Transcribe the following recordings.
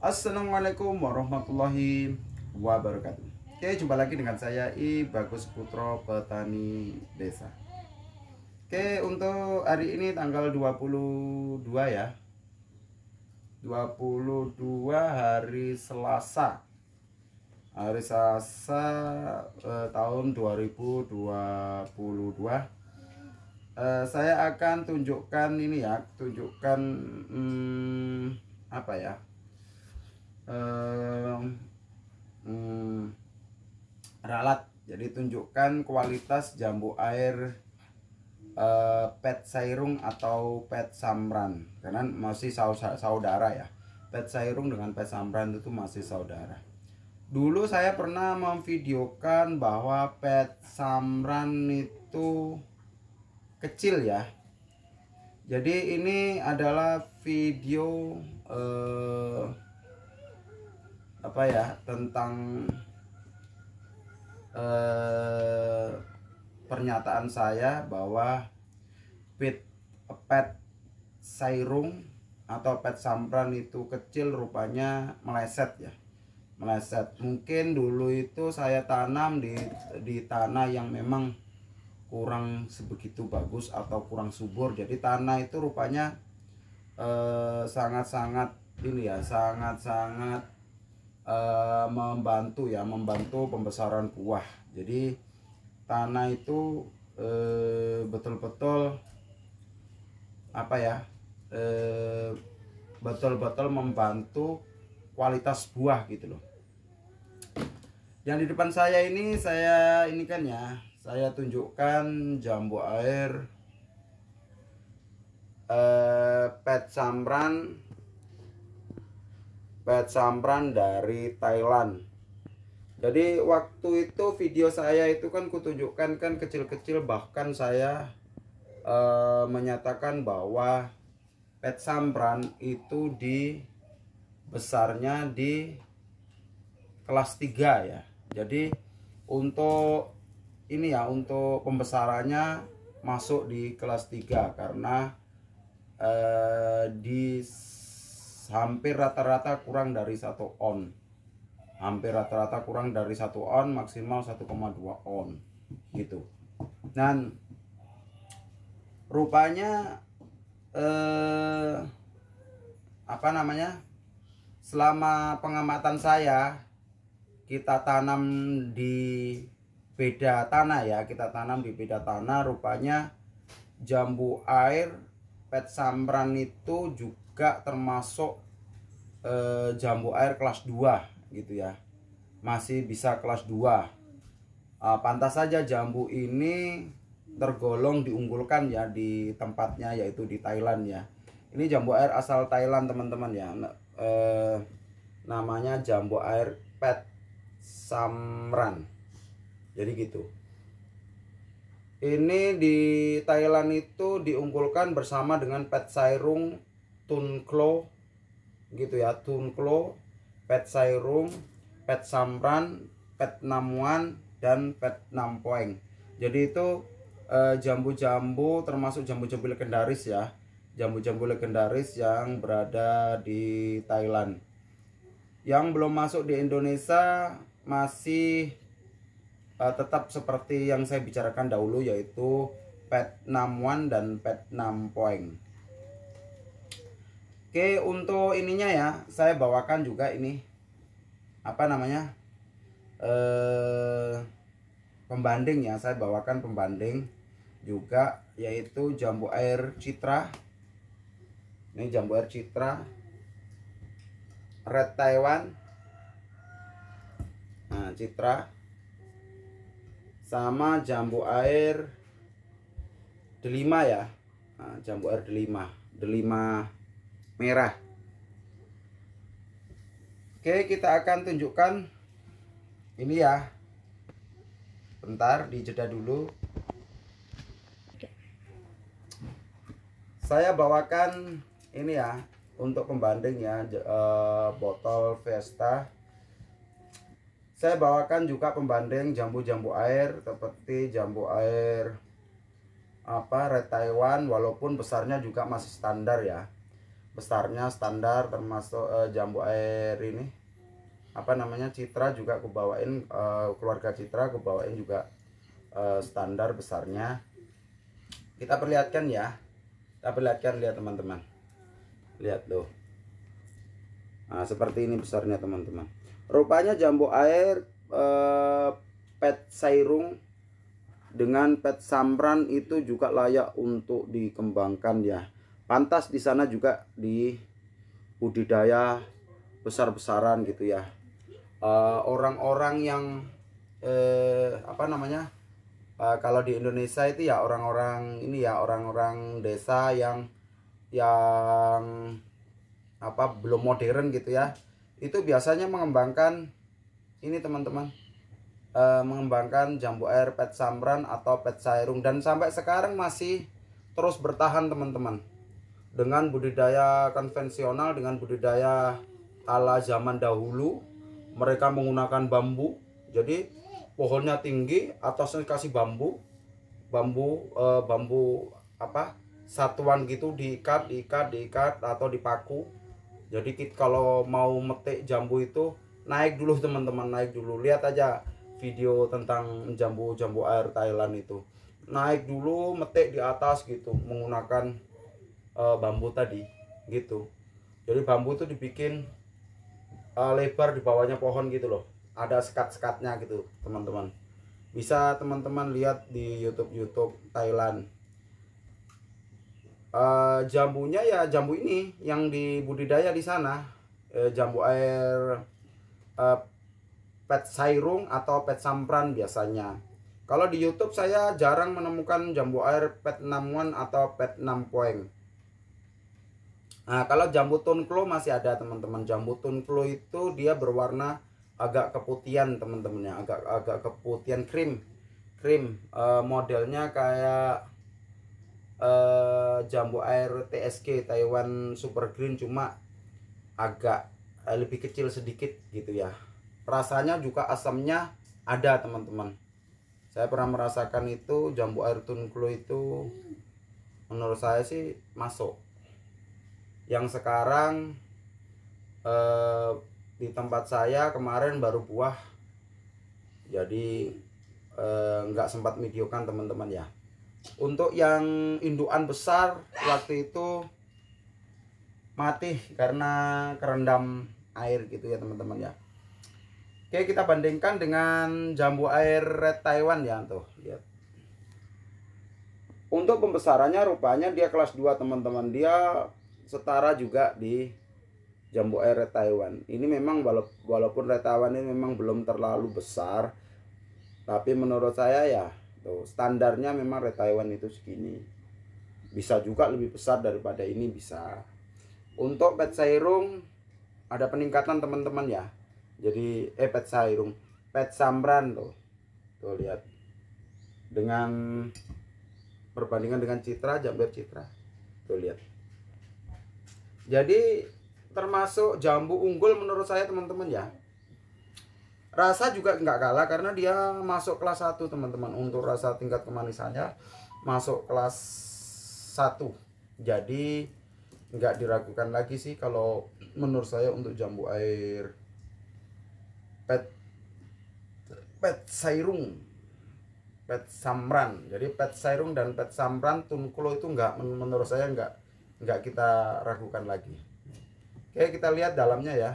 Assalamualaikum warahmatullahi wabarakatuh. Oke, jumpa lagi dengan saya I Bagus Putro, petani desa. Oke, untuk hari ini tanggal 22 ya. 22 hari Selasa. Hari Selasa tahun 2022. Saya akan tunjukkan ini ya, tunjukkan apa ya? Ralat. Jadi tunjukkan kualitas jambu air pet sairung atau pet samran, karena masih saudara ya. Pet sairung dengan pet samran itu masih saudara. Dulu saya pernah memvideokan bahwa pet samran itu kecil ya. Jadi ini adalah video apa ya, tentang pernyataan saya bahwa pet sairung atau pet samran itu kecil, rupanya meleset ya, meleset. Mungkin dulu itu saya tanam di tanah yang memang kurang sebegitu bagus atau kurang subur, jadi tanah itu rupanya sangat-sangat ini ya, sangat-sangat membantu pembesaran buah. Jadi tanah itu betul-betul apa ya, betul-betul membantu kualitas buah gitu loh. Yang di depan saya ini kan ya, saya tunjukkan jambu air pet samran dari Thailand. Jadi waktu itu video saya itu kan kutunjukkan kan kecil-kecil, bahkan saya menyatakan bahwa pet samran itu besarnya di kelas 3 ya. Jadi untuk ini ya, untuk pembesarannya masuk di kelas 3 karena di hampir rata-rata kurang dari 1 on. Hampir rata-rata kurang dari 1 on, maksimal 1,2 on gitu. Dan rupanya apa namanya, selama pengamatan saya, kita tanam di beda tanah ya, kita tanam di beda tanah, rupanya jambu air pet samran itu juga termasuk jambu air kelas 2 gitu ya, masih bisa kelas 2. Pantas saja jambu ini tergolong diunggulkan ya di tempatnya, yaitu di Thailand ya. Ini jambu air asal Thailand teman-teman ya, namanya jambu air pet samran. Jadi gitu. Ini di Thailand itu diunggulkan bersama dengan pet sairung Tunklo gitu ya, Tunklo, pet sairung, pet samran, pet namuan, dan pet nampoeng. Jadi itu jambu-jambu, termasuk jambu-jambu legendaris ya, jambu-jambu legendaris yang berada di Thailand. Yang belum masuk di Indonesia masih tetap seperti yang saya bicarakan dahulu, yaitu pet namuan dan pet nampoeng. Oke, untuk ininya ya, saya bawakan juga ini apa namanya, pembanding ya. Saya bawakan pembanding juga, yaitu jambu air Citra. Ini jambu air Citra Red Taiwan, nah Citra, sama jambu air delima ya. Nah, jambu air delima merah. Oke, kita akan tunjukkan ini ya. Bentar, dijeda dulu. Saya bawakan ini ya untuk pembanding ya, botol Vesta. Saya bawakan juga pembanding jambu-jambu air seperti jambu air Red Taiwan, walaupun besarnya juga masih standar ya. besarnya standar, termasuk jambu air ini apa namanya Citra juga aku bawain, keluarga Citra aku bawain juga standar besarnya. Kita perlihatkan ya, kita perlihatkan, lihat teman-teman, lihat tuh. Nah seperti ini besarnya teman-teman. Rupanya jambu air pet sairung dengan pet samran itu juga layak untuk dikembangkan ya. Pantas di sana juga di budidaya besar-besaran gitu ya. Orang-orang yang apa namanya, kalau di Indonesia itu ya orang-orang ini ya, orang-orang desa yang apa belum modern gitu ya, itu biasanya mengembangkan ini teman-teman, mengembangkan jambu air pet samran atau pet sairung, dan sampai sekarang masih terus bertahan teman-teman, dengan budidaya konvensional, dengan budidaya ala zaman dahulu. Mereka menggunakan bambu, jadi pohonnya tinggi, atasnya kasih bambu apa satuan gitu, diikat atau dipaku. Jadi kalau mau metik jambu itu naik dulu teman-teman, naik dulu. Lihat aja video tentang jambu air Thailand itu, naik dulu metik di atas gitu menggunakan bambu tadi gitu. Jadi bambu itu dibikin lebar di bawahnya pohon gitu loh, ada sekat-sekatnya gitu teman-teman. Bisa teman-teman lihat di YouTube Thailand. Jambunya ya jambu ini yang dibudidaya di sana, jambu air pet sairung atau pet sampran biasanya. Kalau di YouTube saya jarang menemukan jambu air pet namuan atau pet nampoeng. Nah, kalau jambu tunklo masih ada teman-teman. Jambu tunklo itu dia berwarna agak keputihan teman-teman ya, agak keputihan krim. Modelnya kayak jambu air TSG Taiwan Super Green, cuma agak lebih kecil sedikit gitu ya. Rasanya juga asamnya ada teman-teman. Saya pernah merasakan itu, jambu air tunklo itu menurut saya sih masuk. Yang sekarang di tempat saya kemarin baru buah, jadi nggak sempat videokan teman-teman ya. Untuk yang indukan besar waktu itu mati karena kerendam air gitu ya teman-teman ya. Oke, kita bandingkan dengan jambu air red Taiwan ya, tuh lihat. Untuk pembesarannya rupanya dia kelas 2 teman-teman, dia setara juga di jambu air red Taiwan. Ini memang walaupun red Taiwan ini memang belum terlalu besar, tapi menurut saya ya tuh standarnya memang red Taiwan itu segini. Bisa juga lebih besar daripada ini bisa. Untuk pet sairung ada peningkatan teman-teman ya. Jadi pet sairung, pet samran tuh lihat, dengan perbandingan dengan Citra, jambu Citra tuh lihat. Jadi termasuk jambu unggul menurut saya teman-teman ya. Rasa juga nggak kalah karena dia masuk kelas 1 teman-teman. Untuk rasa tingkat kemanisannya masuk kelas 1. Jadi nggak diragukan lagi sih kalau menurut saya untuk jambu air pet sairung, pet samran. Jadi pet sairung dan pet samran tunklo itu nggak, menurut saya nggak kita ragukan lagi. Oke, kita lihat dalamnya ya.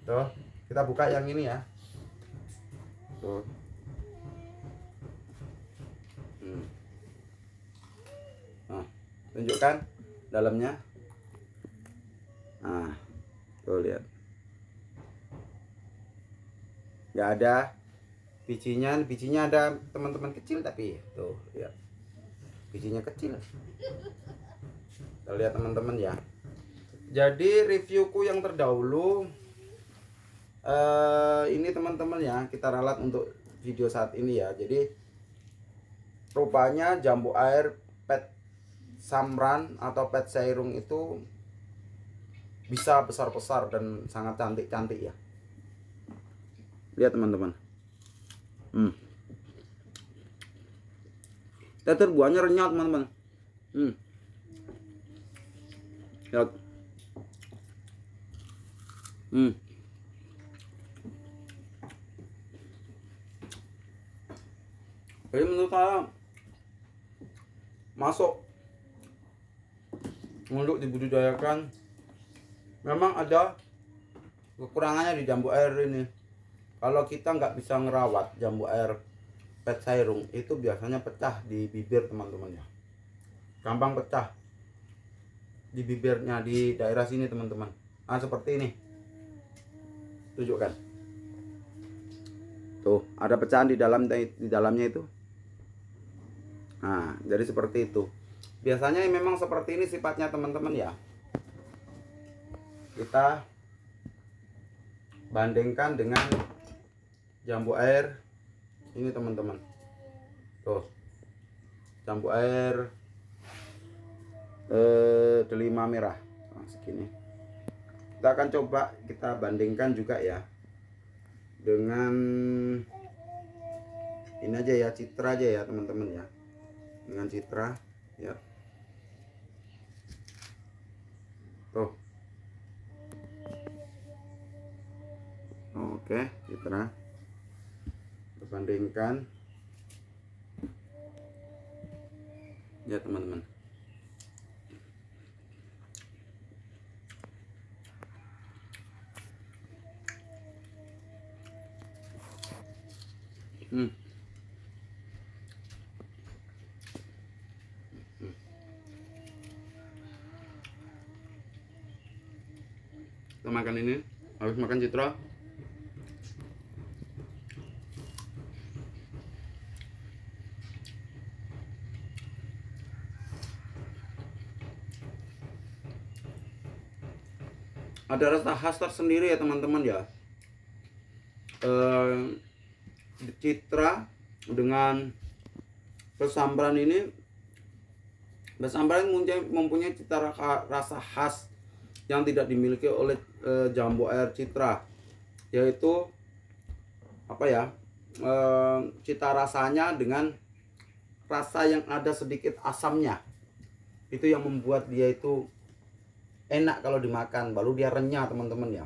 Tuh, kita buka yang ini ya. Tuh. Nah, tunjukkan dalamnya. Nah, tuh lihat. Nggak ada bijinya ada teman-teman kecil, tapi tuh lihat. Bijinya kecil. Kita lihat teman-teman ya. Jadi reviewku yang terdahulu ini teman-teman ya, kita ralat untuk video saat ini ya. Jadi rupanya jambu air pet samran atau pet sairung itu bisa besar-besar dan sangat cantik-cantik ya. Lihat teman-teman. Teter buahnya renyah teman-teman. Lihat. Jadi menurut saya masuk untuk dibudidayakan, memang ada kekurangannya di jambu air ini. Kalau kita nggak bisa ngerawat jambu air pet sairung, itu biasanya pecah di bibir teman-teman ya, gampang pecah di bibirnya di daerah sini teman-teman. Nah seperti ini, tunjukkan tuh, ada pecahan di dalamnya itu. Nah jadi seperti itu biasanya. Memang seperti ini sifatnya teman-teman ya. Kita bandingkan dengan jambu air ini teman-teman. Tuh, jambu air delima merah. Nah, segini. Kita akan coba kita bandingkan juga ya dengan ini aja ya, citra aja ya teman-teman ya, dengan citra ya. Tuh, oke, citra berbandingkan ya teman-teman. Kita makan ini, habis makan citra ada rasa khas tersendiri ya teman-teman ya. Citra dengan pesambaran ini, pesambaran mempunyai cita rasa khas yang tidak dimiliki oleh jambu air citra, yaitu apa ya, cita rasanya dengan rasa yang ada sedikit asamnya. Itu yang membuat dia itu enak kalau dimakan, baru dia renyah teman-teman ya.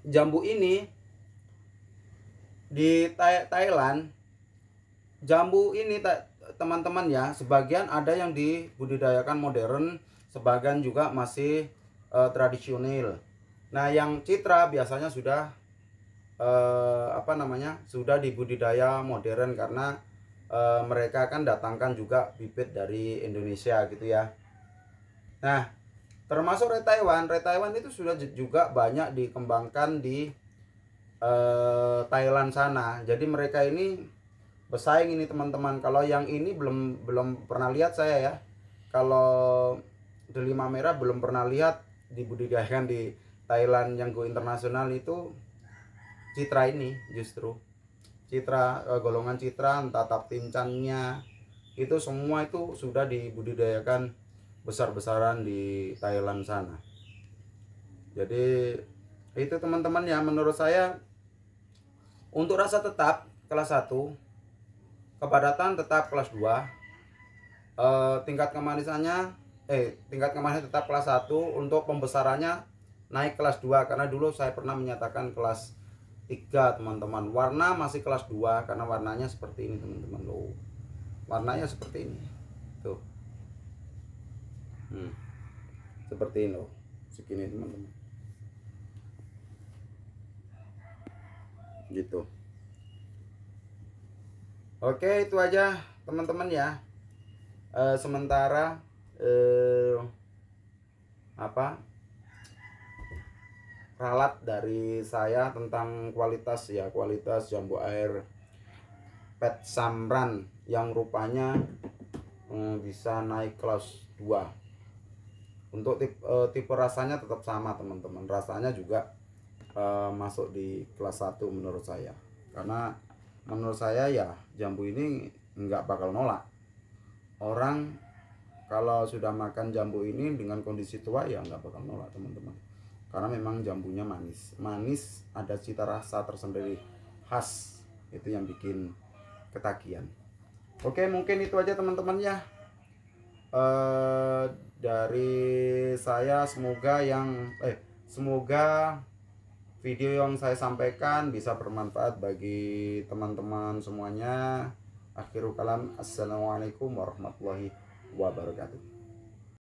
Jambu ini di Thailand, jambu ini teman-teman ya, sebagian ada yang dibudidayakan modern, sebagian juga masih tradisional. Nah yang citra biasanya sudah sudah dibudidaya modern, karena mereka kan datangkan juga bibit dari Indonesia gitu ya. Nah termasuk Red Taiwan itu sudah juga banyak dikembangkan di Thailand sana. Jadi mereka ini bersaing ini teman-teman. Kalau yang ini belum pernah lihat saya ya. Kalau delima merah belum pernah lihat dibudidayakan di Thailand. Yang go internasional itu citra ini, justru citra, golongan citra, entah taptimcannya itu semua itu sudah dibudidayakan besar-besaran di Thailand sana. Jadi itu teman-teman ya, menurut saya untuk rasa tetap kelas 1, kepadatan tetap kelas 2, tingkat kemanisannya tetap kelas 1, untuk pembesarannya naik kelas 2, karena dulu saya pernah menyatakan kelas 3 teman-teman. Warna masih kelas 2 karena warnanya seperti ini teman-teman loh. Warnanya seperti ini. Tuh. Seperti ini loh. Segini teman-teman. Gitu. Oke, itu aja teman-teman ya. Sementara ralat dari saya tentang kualitas jambu air pet samran yang rupanya bisa naik kelas 2. Untuk tipe rasanya tetap sama teman-teman, rasanya juga masuk di kelas 1 menurut saya. Karena menurut saya ya jambu ini nggak bakal nolak. Orang kalau sudah makan jambu ini dengan kondisi tua ya nggak bakal nolak teman-teman. Karena memang jambunya manis, ada cita rasa tersendiri khas, itu yang bikin ketagihan. Oke, mungkin itu aja teman-teman ya. dari saya, semoga video yang saya sampaikan bisa bermanfaat bagi teman-teman semuanya. Akhirul kalam, assalamualaikum warahmatullahi wabarakatuh.